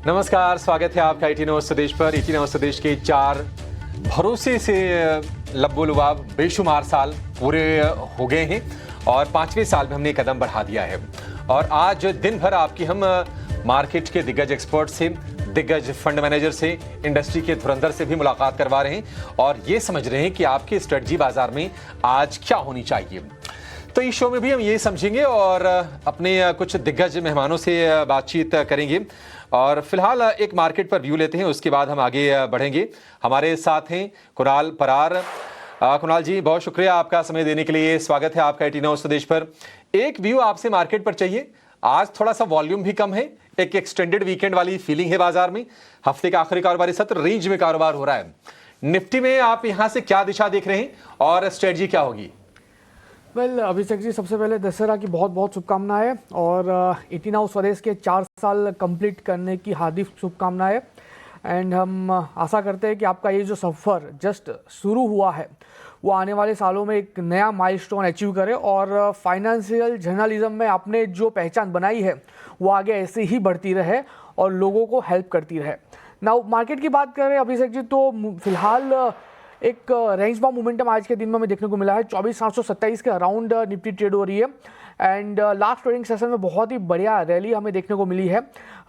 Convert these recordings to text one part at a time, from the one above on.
नमस्कार, स्वागत है आपका 18 स्वदेश पर। 18 स्वदेश के 4 भरोसे से लबोलुबाब बेशुमार साल पूरे हो गए हैं और 5वें साल में हमने कदम बढ़ा दिया है। और आज दिन भर आपकी हम मार्केट के दिग्गज एक्सपर्ट से, दिग्गज फंड मैनेजर से, इंडस्ट्री के धुरंधर से भी मुलाकात करवा रहे हैं और ये समझ रहे हैं कि आपकी स्ट्रेटजी बाजार में आज क्या होनी चाहिए। तो इस शो में भी हम ये समझेंगे और अपने कुछ दिग्गज मेहमानों से बातचीत करेंगे। और फिलहाल एक मार्केट पर व्यू लेते हैं, उसके बाद हम आगे बढ़ेंगे। हमारे साथ हैं कुणाल परार। कुणाल जी, बहुत शुक्रिया आपका समय देने के लिए। स्वागत है आपका 18 स्वदेश पर। एक व्यू आपसे मार्केट पर चाहिए। आज थोड़ा सा वॉल्यूम भी कम है, एक एक्सटेंडेड वीकेंड वाली फीलिंग है बाजार में। हफ्ते का आखिरी कारोबारी सत्र रेंज में कारोबार हो रहा है। निफ्टी में आप यहां से क्या दिशा देख रहे हैं और स्ट्रेटजी क्या होगी? अभिषेक जी, सबसे पहले दशहरा की बहुत बहुत शुभकामनाएं और 18 स्वदेश के 4 साल कंप्लीट करने की हार्दिक शुभकामनाएं। एंड हम आशा करते हैं कि आपका ये जो सफ़र जस्ट शुरू हुआ है वो आने वाले सालों में एक नया माइलस्टोन अचीव करे और फाइनेंशियल जर्नलिज्म में आपने जो पहचान बनाई है वो आगे ऐसे ही बढ़ती रहे और लोगों को हेल्प करती रहे। नाउ मार्केट की बात करें अभिषेक जी, तो फिलहाल एक रेंज बाउंड मोमेंटम आज के दिन में हमें देखने को मिला है। 24,827 के अराउंड निफ्टी ट्रेड हो रही है। एंड लास्ट ट्रेडिंग सेशन में बहुत ही बढ़िया रैली हमें देखने को मिली है।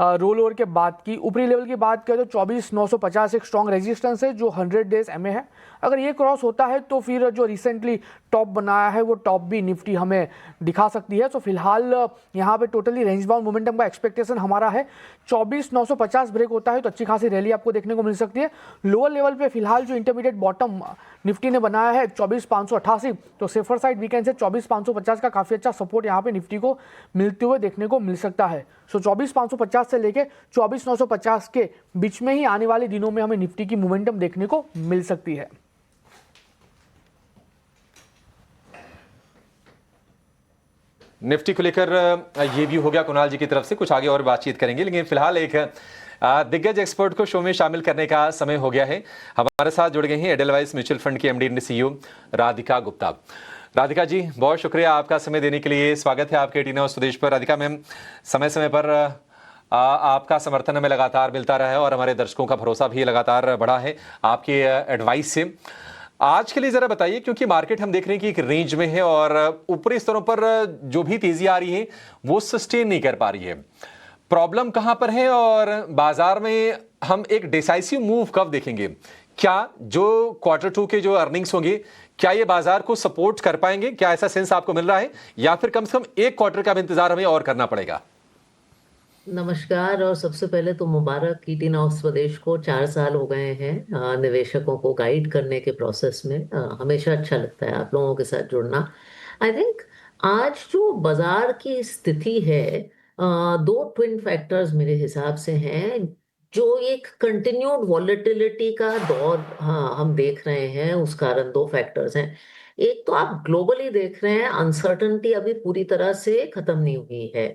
रोल ओवर के बाद की ऊपरी लेवल की बात करें तो 24,950 एक स्ट्रॉन्ग रेजिस्टेंस है जो 100 डेज एमए है। अगर ये क्रॉस होता है तो फिर जो रिसेंटली टॉप बनाया है वो टॉप भी निफ्टी हमें दिखा सकती है। तो फिलहाल यहाँ पे टोटली रेंज बाउंड मोमेंटम का एक्सपेक्टेशन हमारा है 24,950 ब्रेक होता है तो अच्छी खासी रैली आपको देखने को मिल सकती है। लोअर लेवल पे फिलहाल जो इंटरमीडिएट बॉटम निफ्टी ने बनाया है 24,588, तो सेफर साइड वीकेंड से 24,550 का काफ़ी अच्छा सपोर्ट यहाँ पे निफ्टी को मिलते हुए देखने को मिल सकता है। सो 24,550 से लेके 24,950 के बीच में ही आने वाले दिनों में हमें निफ्टी की मोमेंटम देखने को मिल सकती है। निफ्टी को लेकर ये भी हो गया कुणाल जी की तरफ से, कुछ आगे और बातचीत करेंगे, लेकिन फिलहाल एक दिग्गज एक्सपर्ट को शो में शामिल करने का समय हो गया है। हमारे साथ जुड़ गए हैं एडलवाइस म्यूचुअल फंड की MD and CEO Radhika Gupta. Radhika ji, बहुत शुक्रिया आपका समय देने के लिए। स्वागत है आपके 18 स्वदेश पर। राधिका मैम, समय समय पर आपका समर्थन हमें लगातार मिलता रहा है और हमारे दर्शकों का भरोसा भी लगातार बढ़ा है आपके एडवाइस से। आज के लिए जरा बताइए, क्योंकि मार्केट हम देख रहे हैं कि एक रेंज में है और ऊपरी स्तरों पर जो भी तेजी आ रही है वो सस्टेन नहीं कर पा रही है। प्रॉब्लम कहां पर है और बाजार में हम एक डिसाइसिव मूव कब देखेंगे? क्या जो Q2 के जो अर्निंग्स होंगे क्या ये बाजार को सपोर्ट कर पाएंगे? क्या ऐसा सेंस आपको मिल रहा है या फिर कम से कम एक क्वार्टर का भी इंतजार हमें और करना पड़ेगा? नमस्कार। और सबसे पहले तो मुबारक, 18 स्वदेश को 4 साल हो गए हैं निवेशकों को गाइड करने के प्रोसेस में। हमेशा अच्छा लगता है आप लोगों के साथ जुड़ना। आई थिंक आज जो बाजार की स्थिति है, दो ट्विन फैक्टर्स मेरे हिसाब से हैं जो एक कंटिन्यूड वॉलेटिलिटी का दौर हम देख रहे हैं। उस कारण दो फैक्टर्स हैं। एक तो आप ग्लोबली देख रहे हैं, अनसर्टनिटी अभी पूरी तरह से खत्म नहीं हुई है।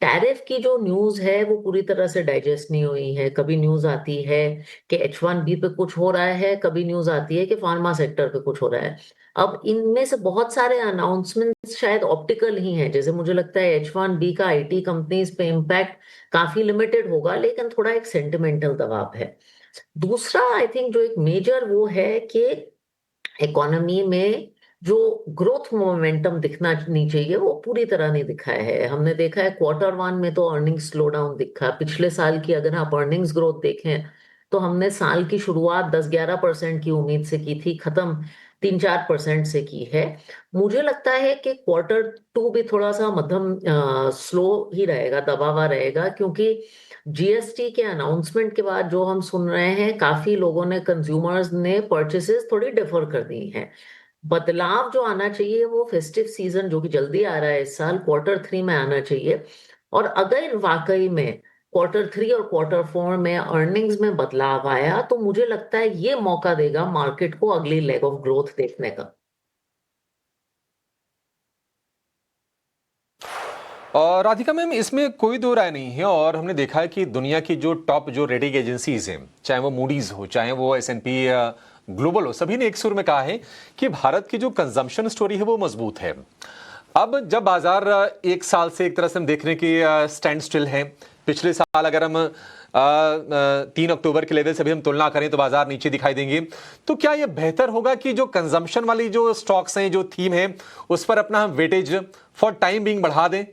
टैरिफ की जो न्यूज है वो पूरी तरह से डाइजेस्ट नहीं हुई है। कभी न्यूज आती है कि H1B पे कुछ हो रहा है, कभी न्यूज आती है कि फार्मा सेक्टर पे कुछ हो रहा है। अब इनमें से बहुत सारे अनाउंसमेंट्स शायद ऑप्टिकल ही हैं। जैसे मुझे लगता है H1B का IT कंपनीज पे इम्पैक्ट काफी लिमिटेड होगा, लेकिन थोड़ा एक सेंटिमेंटल दबाव है। दूसरा आई थिंक जो एक मेजर वो है कि इकोनॉमी में जो ग्रोथ मोमेंटम दिखना नहीं चाहिए वो पूरी तरह नहीं दिखा है। हमने देखा है Q1 में तो अर्निंग्स स्लो डाउन दिखा। पिछले साल की अगर आप अर्निंग्स ग्रोथ देखें तो हमने साल की शुरुआत 10-11% की उम्मीद से की थी, खत्म 3-4% से की है। मुझे लगता है कि Q2 भी थोड़ा सा मध्यम स्लो ही रहेगा, दबावा रहेगा, क्योंकि जीएसटी के अनाउंसमेंट के बाद जो हम सुन रहे हैं, काफी लोगों ने, कंज्यूमर्स ने परचेसेस थोड़ी डिफर कर दी हैं। बदलाव जो आना चाहिए वो फेस्टिव सीजन जो कि जल्दी आ रहा है इस साल, Q3 में आना चाहिए। और अगर वाकई में Q3 और Q4 में अर्निंग्स में बदलाव आया तो मुझे लगता है ये मौका देगा मार्केट को अगली लेग ऑफ ग्रोथ देखने का। और राधिका मैम, इसमें कोई दो राय नहीं है और हमने देखा है कि दुनिया की जो टॉप जो रेटिंग एजेंसीज हैं, चाहे वो मूडीज हो, चाहे वो S&P ग्लोबल हो, सभी ने एक सुर में कहा है कि भारत की जो कंजम्पशन स्टोरी है वो मजबूत है। अब जब बाजार एक साल से एक तरह से हम देख रहे हैं कि स्टैंड स्टिल है, पिछले साल अगर हम 3 अक्टूबर के लेवल से भी हम तुलना करें तो बाजार नीचे दिखाई देंगे। तो क्या ये बेहतर होगा कि जो कंजम्पशन वाली जो स्टॉक्स हैं, जो थीम है, उस पर अपना हम वेटेज फॉर टाइम बीइंग बढ़ा दें?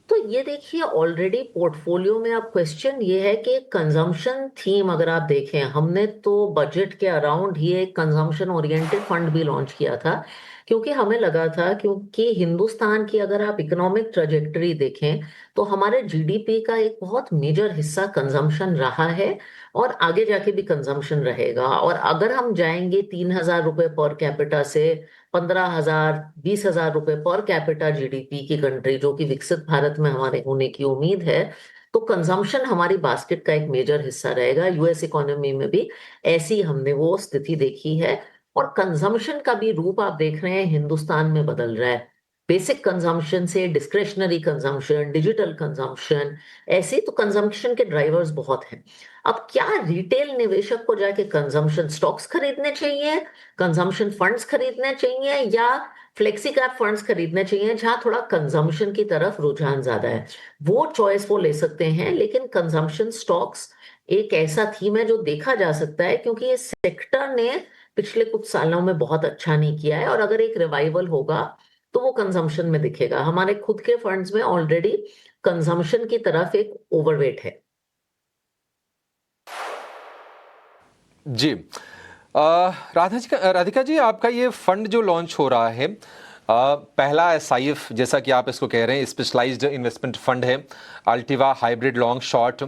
तो ये देखिए, ऑलरेडी पोर्टफोलियो में अब क्वेश्चन ये है कि कंजम्पशन थीम अगर आप देखें, हमने तो बजट के अराउंड ही एक कंजम्पशन ओरिएंटेड फंड भी लॉन्च किया था, क्योंकि हमें लगा था, क्योंकि हिंदुस्तान की अगर आप इकोनॉमिक ट्रेजेक्टरी देखें तो हमारे जीडीपी का एक बहुत मेजर हिस्सा कंजम्पशन रहा है और आगे जाके भी कंजम्पशन रहेगा। और अगर हम जाएंगे 3,000 रुपए पर कैपिटा से 15,000 20,000 रुपए पर कैपिटा जीडीपी की कंट्री, जो कि विकसित भारत में हमारे होने की उम्मीद है, तो कंजम्पशन हमारी बास्केट का एक मेजर हिस्सा रहेगा। यूएस इकोनॉमी में भी ऐसी हमने वो स्थिति देखी है। और कंजम्पशन का भी रूप आप देख रहे हैं हिंदुस्तान में बदल रहा है, बेसिक कंजम्पशन से डिस्क्रेशनरी कंजम्पशन, डिजिटल कंजम्पशन, ऐसे तो कंजम्पशन के ड्राइवर्स बहुत हैं। अब क्या रिटेल निवेशक को जाके कंजम्पशन स्टॉक्स खरीदने चाहिए, कंजम्पशन फंड्स खरीदने चाहिए, या फ्लेक्सी कैप फंड्स खरीदने चाहिए जहां थोड़ा कंजम्पशन की तरफ रुझान ज्यादा है? वो चॉइस वो ले सकते हैं। लेकिन कंजम्पशन स्टॉक्स एक ऐसा थीम है जो देखा जा सकता है, क्योंकि ये सेक्टर ने पिछले कुछ सालों में बहुत अच्छा नहीं किया है, और अगर एक रिवाइवल होगा तो वो कंजम्पशन में दिखेगा। हमारे खुद के फंड्स में ऑलरेडी कंजम्पशन की तरफ एक ओवरवेट है। जी। राधिका जी, आपका ये फंड जो लॉन्च हो रहा है, पहला एसआईएफ जैसा कि आप इसको कह रहे हैं, स्पेशलाइज्ड इन्वेस्टमेंट फंड है, अल्टिवा हाइब्रिड लॉन्ग शॉर्ट,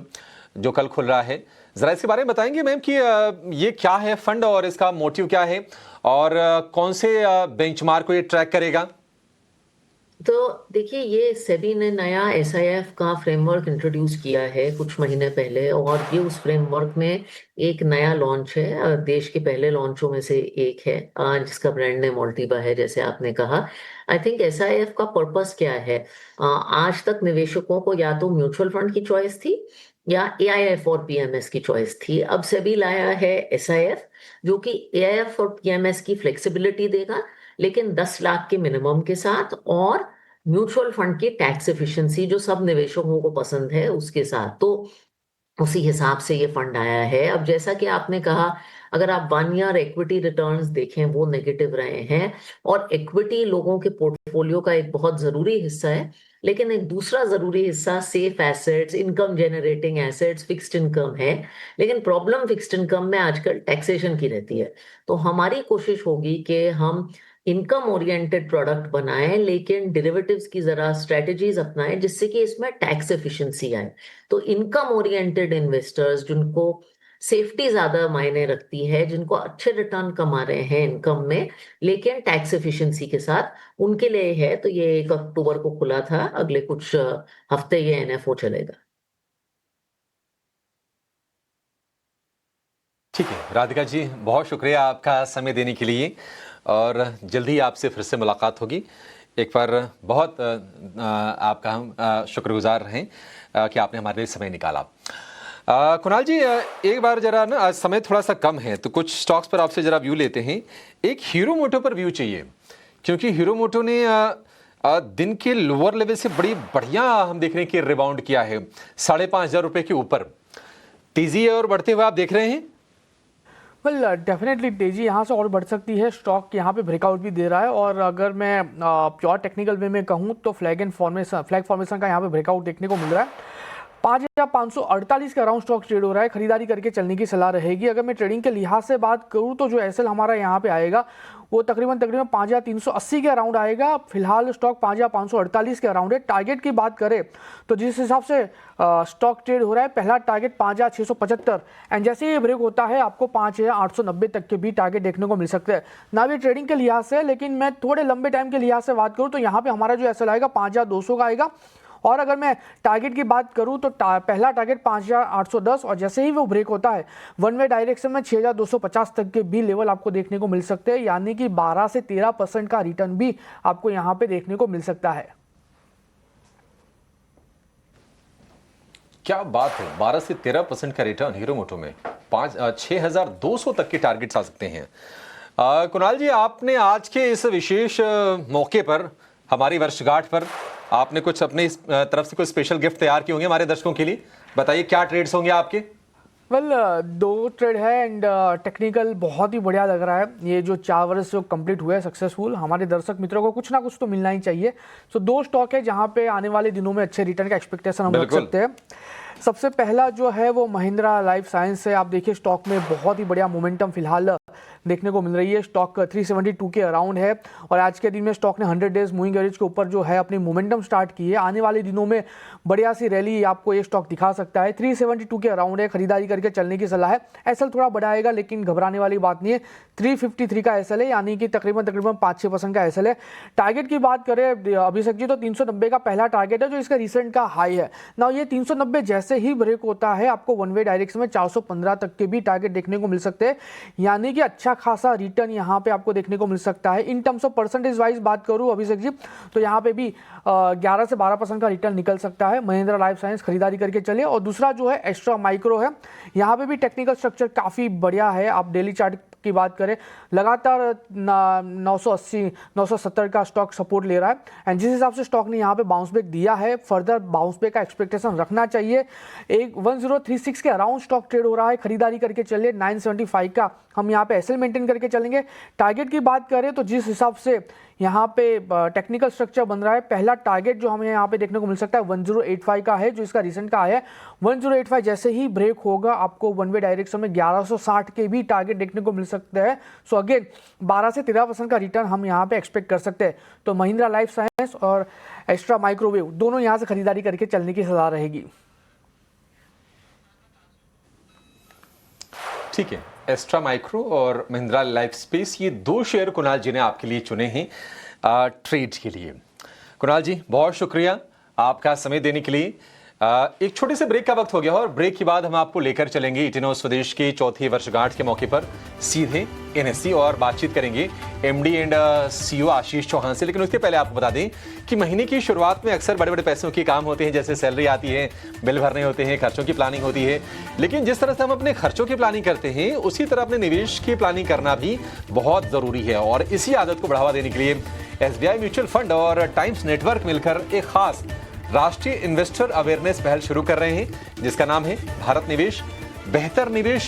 जो कल खुल रहा है। ज़रा इसके बारे में बताएंगे मैम कि ये क्या है फंड और इसका मोटिव क्या है, और कौन से बेंचमार्क को ये ट्रैक करेगा? तो देखिए, ये सेबी ने नया एसआईएफ का फ्रेमवर्क इंट्रोड्यूस किया है कुछ महीने पहले, और ये उस फ्रेमवर्क में एक नया लॉन्च है, देश के पहले लॉन्चों में से एक है, जिसका ब्रांड नेम अल्टिवा है, जैसे आपने कहा। आई थिंक एसआईएफ का पर्पस क्या है? आज तक निवेशकों को या तो म्यूचुअल फंड की चॉइस थी या एआईएफ और पीएमएस की चॉइस थी। अब सेबी लाया है एसआईएफ, जो कि एआईएफ और पीएमएस की फ्लेक्सिबिलिटी देगा, लेकिन 10 लाख के मिनिमम के साथ, और म्यूचुअल फंड की टैक्स एफिशिएंसी जो सब निवेशकों को पसंद है उसके साथ। तो उसी हिसाब से ये फंड आया है। अब जैसा कि आपने कहा, अगर आप 1 ईयर इक्विटी रिटर्न्स देखें वो नेगेटिव रहे हैं, और इक्विटी लोगों के पोर्टफोलियो का एक बहुत जरूरी हिस्सा है, लेकिन एक दूसरा जरूरी हिस्सा safe assets, income generating assets, fixed income है। लेकिन प्रॉब्लम फिक्स्ड इनकम में आजकल टैक्सेशन की रहती है। तो हमारी कोशिश होगी कि हम इनकम ओरिएंटेड प्रोडक्ट बनाएं, लेकिन डेरिवेटिव्स की जरा स्ट्रेटजीज अपनाएं जिससे कि इसमें टैक्स एफिशिएंसी आए। तो इनकम ओरिएंटेड इन्वेस्टर्स, जिनको सेफ्टी ज्यादा मायने रखती है, जिनको अच्छे रिटर्न कमा रहे हैं इनकम में लेकिन टैक्स एफिशिएंसी के साथ, उनके लिए है। तो ये 1 अक्टूबर को खुला था, अगले कुछ हफ्ते ये एनएफओ चलेगा। ठीक है राधिका जी, बहुत शुक्रिया आपका समय देने के लिए, और जल्दी ही आपसे फिर से मुलाकात होगी। एक बार बहुत आपका हम शुक्रगुजार हैं कि आपने हमारे लिए समय निकाला। कुणाल जी, एक बार जरा ना, आज समय थोड़ा सा कम है तो कुछ स्टॉक्स पर आपसे जरा व्यू लेते हैं। एक हीरो मोटो पर व्यू चाहिए, क्योंकि हीरो मोटो ने दिन के लोअर लेवल से बड़ी बढ़िया हम देख रहे हैं कि रिबाउंड किया है, 5,500 रुपये के ऊपर तेजी है और बढ़ते हुए आप देख रहे हैं। वेल डेफिनेटली तेजी यहाँ से और बढ़ सकती है। स्टॉक यहाँ पे ब्रेकआउट भी दे रहा है, और अगर मैं प्योर टेक्निकल वे में कहूँ तो फ्लैग फॉर्मेशन का यहाँ पे ब्रेकआउट देखने को मिल रहा है। 5,548 के अराउंड स्टॉक ट्रेड हो रहा है, खरीदारी करके चलने की सलाह रहेगी। अगर मैं ट्रेडिंग के लिहाज से बात करूं तो जो एसएल हमारा यहाँ पे आएगा वो तकरीबन 5,380 के अराउंड आएगा। फिलहाल स्टॉक 5,548 के अराउंड है। टारगेट की बात करें तो जिस हिसाब से स्टॉक ट्रेड हो रहा है, पहला टारगेट 5,675, एंड जैसे ही ब्रेक होता है आपको 5,890 तक के भी टारगेट देखने को मिल सकते हैं। ना भी ट्रेडिंग के लिहाज से, लेकिन मैं थोड़े लंबे टाइम के लिहाज से बात करूँ तो यहाँ पे हमारा जो एसएल आएगा 5,200 का आएगा। और अगर मैं टारगेट की बात करूं तो पहला टारगेट 5,810, और जैसे ही वो ब्रेक होता है वन वे डायरेक्शन में 6,250 तक के भी लेवल आपको देखने को मिल सकते हैं, यानी कि 12 से 13% का रिटर्न भी आपको यहां पे देखने को मिल सकता है। क्या बात है, 12 से 13% का रिटर्न हीरो मोटो में, 6,200 तक के टारगेट्स आ सकते हैं। कुणाल जी, आपने आज के इस विशेष मौके पर, हमारी वर्षगांठ पर आपने कुछ अपनी तरफ से कुछ स्पेशल गिफ्ट तैयार किए होंगे हमारे दर्शकों के लिए, बताइए क्या ट्रेड्स होंगे आपके? वेल दो ट्रेड है एंड टेक्निकल बहुत ही बढ़िया लग रहा है। ये जो 4 वर्ष जो कंप्लीट हुए सक्सेसफुल, हमारे दर्शक मित्रों को कुछ ना कुछ तो मिलना ही चाहिए। सो दो स्टॉक है जहाँ पे आने वाले दिनों में अच्छे रिटर्न का एक्सपेक्टेशन हम रख सकते हैं। सबसे पहला जो है वो महिंद्रा लाइफ साइंस है। आप देखिए स्टॉक में बहुत ही बढ़िया मोमेंटम फिलहाल देखने को मिल रही है। स्टॉक 372 के अराउंड है और आज के दिन में स्टॉक ने 100 डेज मूविंग एवरेज के ऊपर जो है अपनी मोमेंटम स्टार्ट की है। आने वाले दिनों में बढ़िया सी रैली आपको ये स्टॉक दिखा सकता है। 372 के अराउंड है, खरीदारी करके चलने की सलाह है। एसएल थोड़ा बढ़ाएगा लेकिन घबराने वाली बात नहीं है। 353 का एसएल है, यानी कि तकरीबन 5-6% का एसएल है। टारगेट की बात करें अभिषेक जी तो 390 का पहला टारगेट है जो इसका रिसेंट का हाई है ना। ये 390 जैसे ही ब्रेक होता है आपको वन वे डायरेक्शन में 415 तक के भी टारगेट देखने को मिल सकते हैं, यानी कि अच्छा खासा रिटर्न यहाँ पे आपको देखने को मिल सकता है। In terms of percentage wise बात करूँ अभिषेक जी तो यहाँ पे भी 11 से 12% का रिटर्न निकल सकता है। महिंद्रा लाइफ साइंस खरीदारी करके चले। और दूसरा जो है एस्ट्रा माइक्रो है, यहाँ पे भी टेक्निकल स्ट्रक्चर काफ़ी बढ़िया है। आप डेली चार्ट की बात करें लगातार 980-970 का स्टॉक सपोर्ट ले रहा है एंड जिस हिसाब से स्टॉक ने यहाँ पे बाउंस बैक दिया है, फर्दर बाउंस बैक का एक्सपेक्टेशन रखना चाहिए। एक 1036 के अराउंड स्टॉक ट्रेड हो रहा है, खरीदारी करके चलिए। 975 का हम यहाँ पे एसएल मेंटेन करके चलेंगे। टारगेट की बात करें तो जिस हिसाब से यहाँ पे टेक्निकल स्ट्रक्चर बन रहा है, पहला टारगेट जो हमें यहाँ पे देखने को मिल सकता है 1085 का है जो इसका रिसेंट का है। 1085 जैसे ही ब्रेक होगा आपको वन वे डायरेक्शन में 1160 के भी टारगेट देखने को मिल सकते हैं। सो अगेन 12 से 13% का रिटर्न हम यहाँ पे एक्सपेक्ट कर सकते हैं। तो महिंद्रा लाइफ साइंस और एक्स्ट्रा माइक्रोवेव दोनों यहाँ से खरीदारी करके चलने की सलाह रहेगी। ठीक है, एक्स्ट्रा माइक्रो और महिंद्रा लाइफ स्पेस, ये दो शेयर कुणाल जी ने आपके लिए चुने हैं ट्रेड के लिए। कुणाल जी बहुत शुक्रिया आपका समय देने के लिए। एक छोटे से ब्रेक का वक्त हो गया और ब्रेक के बाद हम आपको लेकर चलेंगे इटिनो स्वदेश के चौथी वर्षगांठ के मौके पर सीधे एनएससी और बातचीत करेंगे MD and CEO Ashish Chauhan से। लेकिन उसके पहले आपको बता दें कि महीने की शुरुआत में अक्सर बड़े बड़े पैसों के काम होते हैं, जैसे सैलरी आती है, बिल भरने होते हैं, खर्चों की प्लानिंग होती है। लेकिन जिस तरह से हम अपने खर्चों की प्लानिंग करते हैं उसी तरह अपने निवेश की प्लानिंग करना भी बहुत जरूरी है। और इसी आदत को बढ़ावा देने के लिए एसबीआई म्यूचुअल फंड और टाइम्स नेटवर्क मिलकर एक खास राष्ट्रीय इन्वेस्टर अवेयरनेस पहल शुरू कर रहे हैं जिसका नाम है भारत निवेश,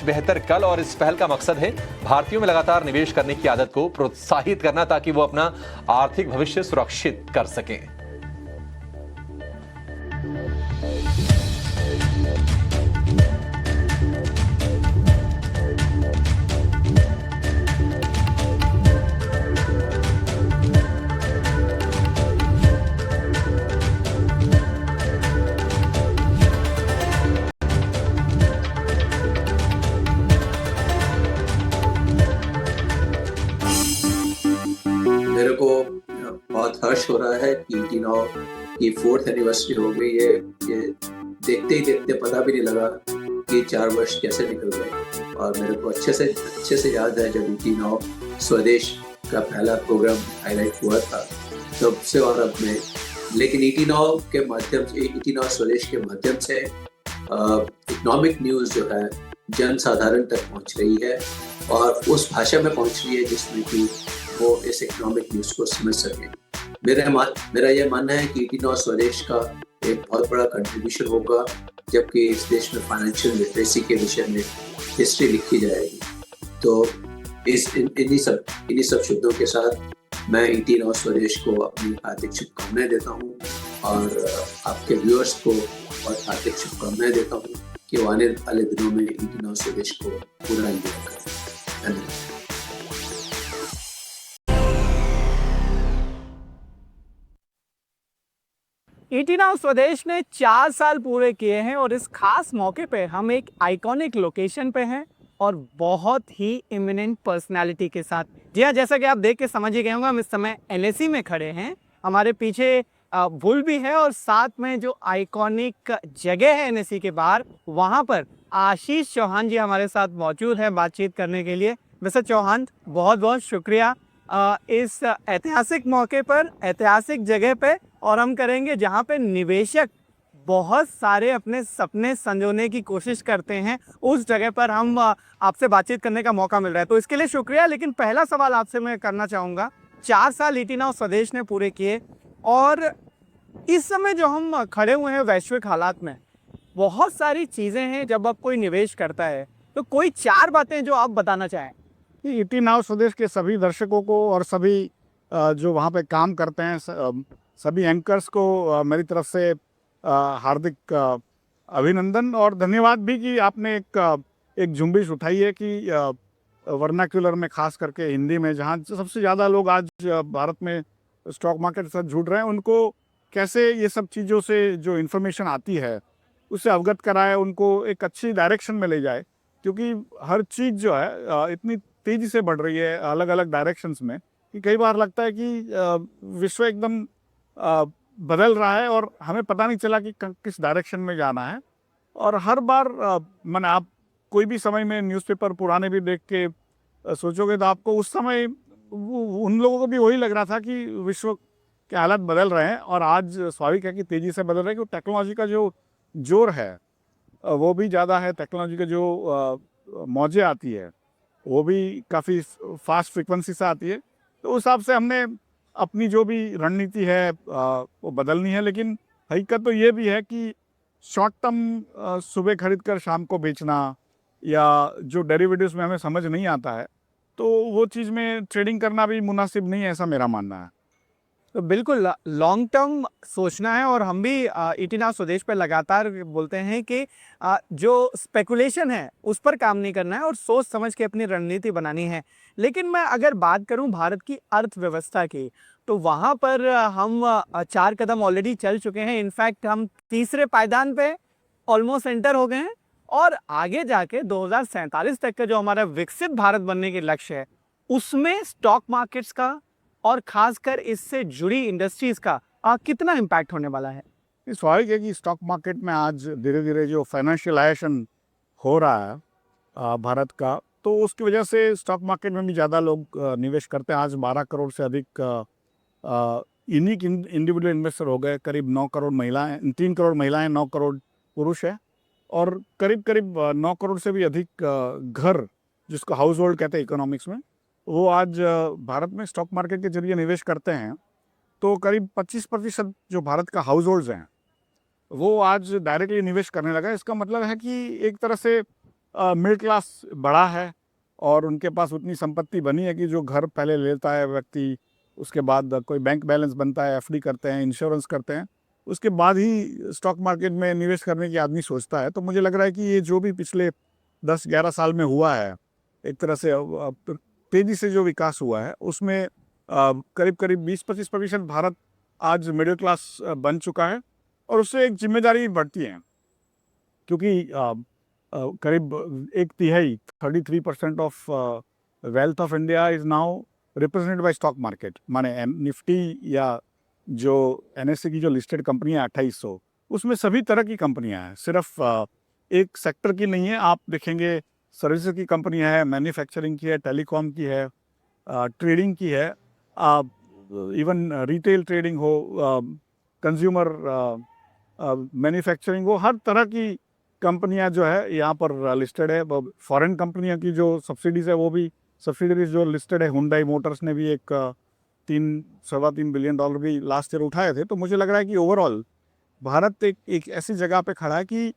बेहतर कल। और इस पहल का मकसद है भारतीयों में लगातार निवेश करने की आदत को प्रोत्साहित करना ताकि वो अपना आर्थिक भविष्य सुरक्षित कर सकें। मेरे को बहुत हर्ष हो रहा है कि इटिनो की 4th एनिवर्सरी हो गई है। ये देखते ही देखते पता भी नहीं लगा कि 4 वर्ष कैसे निकल गए। और मेरे को अच्छे से याद है जब इटिनो स्वदेश का पहला प्रोग्राम हाईलाइट हुआ था तब से और अब में। लेकिन इटिनो के माध्यम से, इटिनो स्वदेश के माध्यम से इकोनॉमिक न्यूज़ जो है जन साधारण तक पहुंच रही है और उस भाषा में पहुंच रही है जिसमें कि वो इस इकोनॉमिक न्यूज़ को समझ सके। मेरा यह मानना है कि इटिनो स्वदेश का एक बहुत बड़ा कंट्रीब्यूशन होगा जबकि इस देश में फाइनेंशियल लिटरेसी के विषय में हिस्ट्री लिखी जाएगी। तो इन्हीं सब शब्दों के साथ मैं इटिनो स्वदेश को अपनी हार्दिक शुभकामनाएं देता हूँ और आपके व्यूअर्स को और हार्दिक शुभकामनाएं देता हूँ कि वो आने वाले दिनों में इटिनो स्वदेश को पूरा इंजॉय करें। धन्यवाद। इटिनो स्वदेश ने 4 साल पूरे किए हैं और इस खास मौके पे हम एक आइकॉनिक लोकेशन पे हैं और बहुत ही इमिनेंट पर्सनालिटी के साथ। जी हाँ, जैसा कि आप देख के समझ ही गए होंगे, हम इस समय एनएससी में खड़े हैं। हमारे पीछे बुल भी है और साथ में जो आइकॉनिक जगह है एनएससी के बाहर, वहाँ पर आशीष चौहान जी हमारे साथ मौजूद हैं बातचीत करने के लिए। मिस्टर चौहान, बहुत बहुत शुक्रिया इस ऐतिहासिक मौके पर, ऐतिहासिक जगह पे, और हम करेंगे जहाँ पे निवेशक बहुत सारे अपने सपने संजोने की कोशिश करते हैं, उस जगह पर हम आपसे बातचीत करने का मौका मिल रहा है, तो इसके लिए शुक्रिया। लेकिन पहला सवाल आपसे मैं करना चाहूँगा, 4 साल इटिनो स्वदेश ने पूरे किए और इस समय जो हम खड़े हुए हैं वैश्विक हालात में, बहुत सारी चीज़ें हैं जब आप कोई निवेश करता है, तो कोई 4 बातें जो आप बताना चाहें? ईटी नाउ स्वदेश के सभी दर्शकों को और सभी जो वहाँ पे काम करते हैं सभी एंकर्स को मेरी तरफ से हार्दिक अभिनंदन और धन्यवाद भी कि आपने एक झुंबिश उठाई है कि वर्नाक्युलर में खास करके हिंदी में जहाँ सबसे ज़्यादा लोग आज भारत में स्टॉक मार्केट के साथ जुड़ रहे हैं, उनको कैसे ये सब चीज़ों से जो इन्फॉर्मेशन आती है उससे अवगत कराए, उनको एक अच्छी डायरेक्शन में ले जाए, क्योंकि हर चीज़ जो है इतनी तेज़ी से बढ़ रही है अलग अलग डायरेक्शंस में कि कई बार लगता है कि विश्व एकदम बदल रहा है और हमें पता नहीं चला कि किस डायरेक्शन में जाना है। और हर बार मैंने आप कोई भी समय में न्यूज़पेपर पुराने भी देख के सोचोगे तो आपको उस समय उन लोगों को भी वही लग रहा था कि विश्व के हालात बदल रहे हैं और आज स्वाभाविक है कि तेज़ी से बदल रहे हैं, क्योंकि टेक्नोलॉजी का जो जोर है वो भी ज़्यादा है। टेक्नोलॉजी का जो मौजें आती है वो भी काफ़ी फास्ट फ्रिक्वेंसी से आती है। तो उस हिसाब से हमने अपनी जो भी रणनीति है वो बदलनी है, लेकिन हकीकत तो ये भी है कि शॉर्ट टर्म सुबह खरीद कर शाम को बेचना या जो डेरिवेटिव्स में हमें समझ नहीं आता है तो वो चीज़ में ट्रेडिंग करना भी मुनासिब नहीं है, ऐसा मेरा मानना है। तो बिल्कुल लॉन्ग टर्म सोचना है और हम भी ईटी नाउ स्वदेश पे लगातार बोलते हैं कि जो स्पेकुलेशन है उस पर काम नहीं करना है और सोच समझ के अपनी रणनीति बनानी है। लेकिन मैं अगर बात करूं भारत की अर्थव्यवस्था की, तो वहां पर हम 4 कदम ऑलरेडी चल चुके हैं। इनफैक्ट हम तीसरे पायदान पे ऑलमोस्ट एंटर हो गए हैं और आगे जाके 2047 तक का जो हमारा विकसित भारत बनने के लक्ष्य है उसमें स्टॉक मार्केट्स का और खासकर इससे जुड़ी इंडस्ट्रीज का कितना इम्पैक्ट होने वाला है? स्वाभाविक है कि स्टॉक मार्केट में आज धीरे धीरे जो फाइनेंशियलाइजेशन हो रहा है भारत का, तो उसकी वजह से स्टॉक मार्केट में भी ज़्यादा लोग निवेश करते हैं। आज 12 करोड़ से अधिक यूनिक इंडिविजुअल इन्वेस्टर हो गए। करीब 9 करोड़ महिलाएं, 3 करोड़ महिलाएं, 9 करोड़ पुरुष है और करीब करीब 9 करोड़ से भी अधिक घर, जिसको हाउस होल्ड कहते हैं इकोनॉमिक्स में, वो आज भारत में स्टॉक मार्केट के जरिए निवेश करते हैं। तो करीब 25% जो भारत का हाउस होल्ड्स हैं वो आज डायरेक्टली निवेश करने लगा है। इसका मतलब है कि एक तरह से मिडिल क्लास बड़ा है और उनके पास उतनी संपत्ति बनी है कि जो घर पहले लेता है व्यक्ति, उसके बाद कोई बैंक बैलेंस बनता है, एफडी करते हैं, इंश्योरेंस करते हैं, उसके बाद ही स्टॉक मार्केट में निवेश करने की आदमी सोचता है। तो मुझे लग रहा है कि ये जो भी पिछले 10-11 साल में हुआ है, एक तरह से तेज़ी से जो विकास हुआ है उसमें करीब करीब 20-25% भारत आज मिडिल क्लास बन चुका है और उससे एक जिम्मेदारी बढ़ती है, क्योंकि करीब 1/3 33% of wealth of India is now represented by stock market. माने निफ्टी या जो एनएससी की जो लिस्टेड कंपनियां 2800, उसमें सभी तरह की कंपनियां हैं, सिर्फ एक सेक्टर की नहीं है। आप देखेंगे सर्विसेज की कंपनी है, मैन्युफैक्चरिंग की है, टेलीकॉम की है, ट्रेडिंग की है, इवन रिटेल ट्रेडिंग हो, कंज्यूमर मैन्युफैक्चरिंग हो, हर तरह की कंपनियां जो है यहाँ पर लिस्टेड है। फॉरेन कंपनियां की जो सब्सिडीज़ है वो भी सब्सिडरीज जो लिस्टेड है। हुंडई मोटर्स ने भी एक 3-3.25 बिलियन डॉलर भी लास्ट ईयर उठाए थे। तो मुझे लग रहा है कि ओवरऑल भारत एक ऐसी जगह पे खड़ा है कि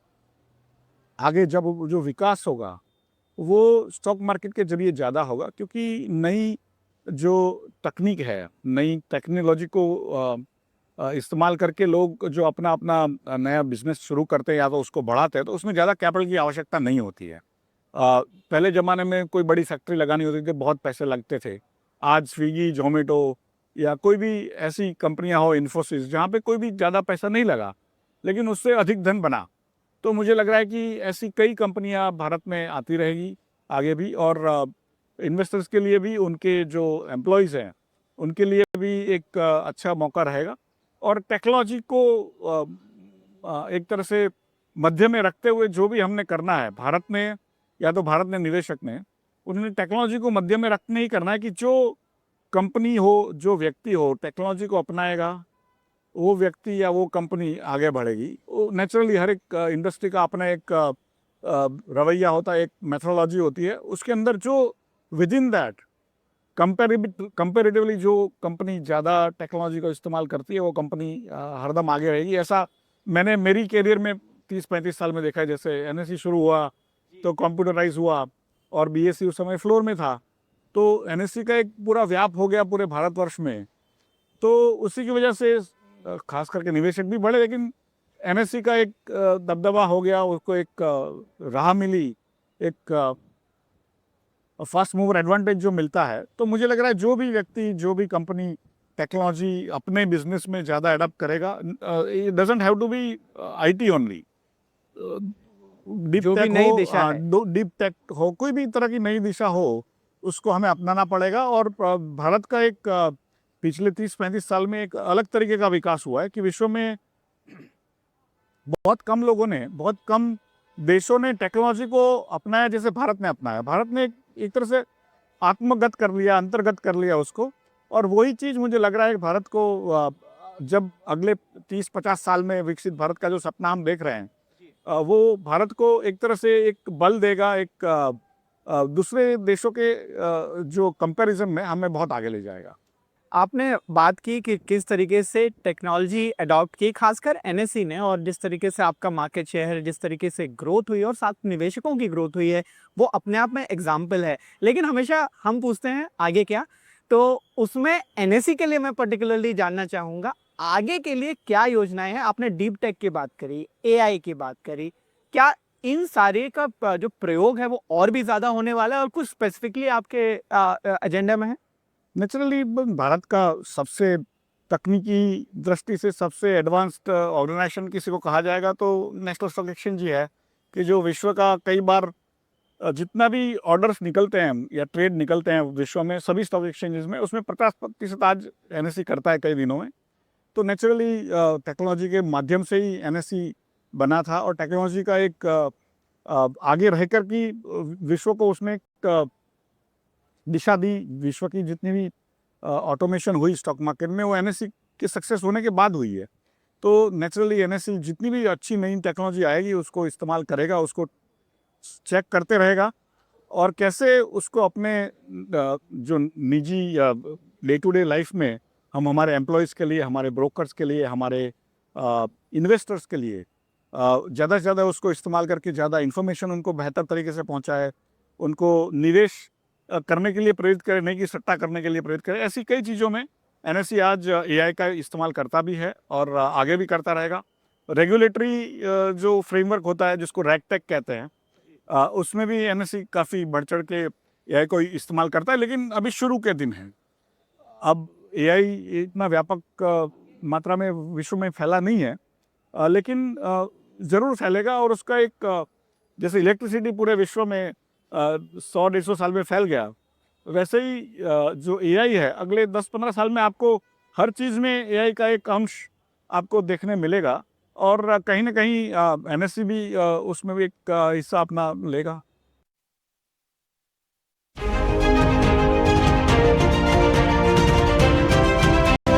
आगे जब जो विकास होगा वो स्टॉक मार्केट के जरिए ज़्यादा होगा, क्योंकि नई जो तकनीक है, नई टेक्नोलॉजी को इस्तेमाल करके लोग जो अपना अपना नया बिजनेस शुरू करते हैं या तो उसको बढ़ाते हैं, तो उसमें ज़्यादा कैपिटल की आवश्यकता नहीं होती है। पहले ज़माने में कोई बड़ी फैक्ट्री लगानी होती थी, बहुत पैसे लगते थे। आज स्विगी, जोमेटो या कोई भी ऐसी कंपनियां हो, इन्फोसिस, जहाँ पे कोई भी ज़्यादा पैसा नहीं लगा लेकिन उससे अधिक धन बना। तो मुझे लग रहा है कि ऐसी कई कंपनियां भारत में आती रहेगी आगे भी, और इन्वेस्टर्स के लिए भी, उनके जो एम्प्लॉयज़ हैं उनके लिए भी एक अच्छा मौका रहेगा। और टेक्नोलॉजी को एक तरह से मध्य में रखते हुए जो भी हमने करना है भारत में, या तो भारत ने निवेशक ने, उन्होंने टेक्नोलॉजी को मध्य में रखने ही करना है कि जो कंपनी हो, जो व्यक्ति हो, टेक्नोलॉजी को अपनाएगा, वो व्यक्ति या वो कंपनी आगे बढ़ेगी। वो नेचुरली हर एक इंडस्ट्री का अपना एक रवैया होता है, एक मेथोडोलॉजी होती है, उसके अंदर जो विद इन दैट कंपेरेटिवली जो कंपनी ज़्यादा टेक्नोलॉजी का इस्तेमाल करती है वो कंपनी हरदम आगे रहेगी। ऐसा मैंने मेरी करियर में 30-35 साल में देखा है। जैसे एनएससी शुरू हुआ तो कंप्यूटराइज हुआ और बीएससी उस समय फ्लोर में था, तो एनएससी का एक पूरा व्याप हो गया पूरे भारतवर्ष में। तो उसी की वजह से खास करके निवेशक भी बढ़े, लेकिन एनएससी का एक दबदबा हो गया, उसको एक राह मिली, एक फास्ट मूवर एडवांटेज जो मिलता है। तो मुझे लग रहा है जो भी व्यक्ति, जो भी कंपनी टेक्नोलॉजी अपने बिजनेस में ज़्यादा अडॉप्ट करेगा, it doesn't have to be IT only, deep जो भी टेक नई हो, दिशा है। डीप टेक हो, कोई भी तरह की नई दिशा हो, उसको हमें अपनाना पड़ेगा। और भारत का एक पिछले 30-35 साल में एक अलग तरीके का विकास हुआ है कि विश्व में बहुत कम लोगों ने, बहुत कम देशों ने टेक्नोलॉजी को अपनाया जैसे भारत ने अपनाया। भारत ने एक तरह से आत्मगत कर लिया, अंतर्गत कर लिया उसको। और वही चीज़ मुझे लग रहा है कि भारत को जब अगले 30-50 साल में विकसित भारत का जो सपना हम देख रहे हैं, वो भारत को एक तरह से एक बल देगा, एक दूसरे देशों के जो कंपैरिजन में हमें बहुत आगे ले जाएगा। आपने बात की कि किस तरीके से टेक्नोलॉजी अडॉप्ट की, खासकर एनएससी ने, और जिस तरीके से आपका मार्केट शेयर, जिस तरीके से ग्रोथ हुई और साथ निवेशकों की ग्रोथ हुई है, वो अपने आप में एग्जाम्पल है। लेकिन हमेशा हम पूछते हैं आगे क्या, तो उसमें एनएससी के लिए मैं पर्टिकुलरली जानना चाहूँगा आगे के लिए क्या योजनाएं हैं। आपने डीप टेक की बात करी, एआई की बात करी, क्या इन सारे का जो प्रयोग है वो और भी ज़्यादा होने वाला है और कुछ स्पेसिफिकली आपके एजेंडा में है? नेचुरली भारत का सबसे तकनीकी दृष्टि से सबसे एडवांस्ड ऑर्गेनाइजेशन किसी को कहा जाएगा तो नेशनल स्टॉक एक्सचेंज ही है, कि जो विश्व का कई बार जितना भी ऑर्डर्स निकलते हैं या ट्रेड निकलते हैं विश्व में सभी स्टॉक एक्सचेंजेस में, उसमें 50% आज एनएससी करता है कई दिनों में। तो नेचुरली टेक्नोलॉजी के माध्यम से ही एनएससी बना था और टेक्नोलॉजी का एक आगे रहकर की विश्व को उसने एक दिशा दी। विश्व की जितनी भी ऑटोमेशन हुई स्टॉक मार्केट में, वो एनएससी के सक्सेस होने के बाद हुई है। तो नेचुरली एनएससी जितनी भी अच्छी नई टेक्नोलॉजी आएगी उसको इस्तेमाल करेगा, उसको चेक करते रहेगा और कैसे उसको अपने जो निजी डे टू डे लाइफ में हम हमारे एम्प्लॉयज़ के लिए, हमारे ब्रोकर्स के लिए, हमारे इन्वेस्टर्स के लिए ज़्यादा से ज़्यादा उसको इस्तेमाल करके ज़्यादा इन्फॉर्मेशन उनको बेहतर तरीके से पहुंचाए, उनको निवेश करने के लिए प्रेरित करें, नहीं कि सट्टा करने के लिए प्रेरित करें। ऐसी कई चीज़ों में एनएससी आज एआई का इस्तेमाल करता भी है और आगे भी करता रहेगा। रेगुलेटरी जो फ्रेमवर्क होता है जिसको रैगटेक कहते हैं, उसमें भी एनएससी काफ़ी बढ़ चढ़ के एआई को इस्तेमाल करता है, लेकिन अभी शुरू के दिन हैं। अब एआई इतना व्यापक मात्रा में विश्व में फैला नहीं है, लेकिन ज़रूर फैलेगा। और उसका एक जैसे इलेक्ट्रिसिटी पूरे विश्व में 100-150 साल में फैल गया, वैसे ही जो एआई है अगले 10-15 साल में आपको हर चीज़ में एआई का एक अंश आपको देखने मिलेगा और कहीं ना कहीं एनएससी भी उसमें भी एक हिस्सा अपना लेगा।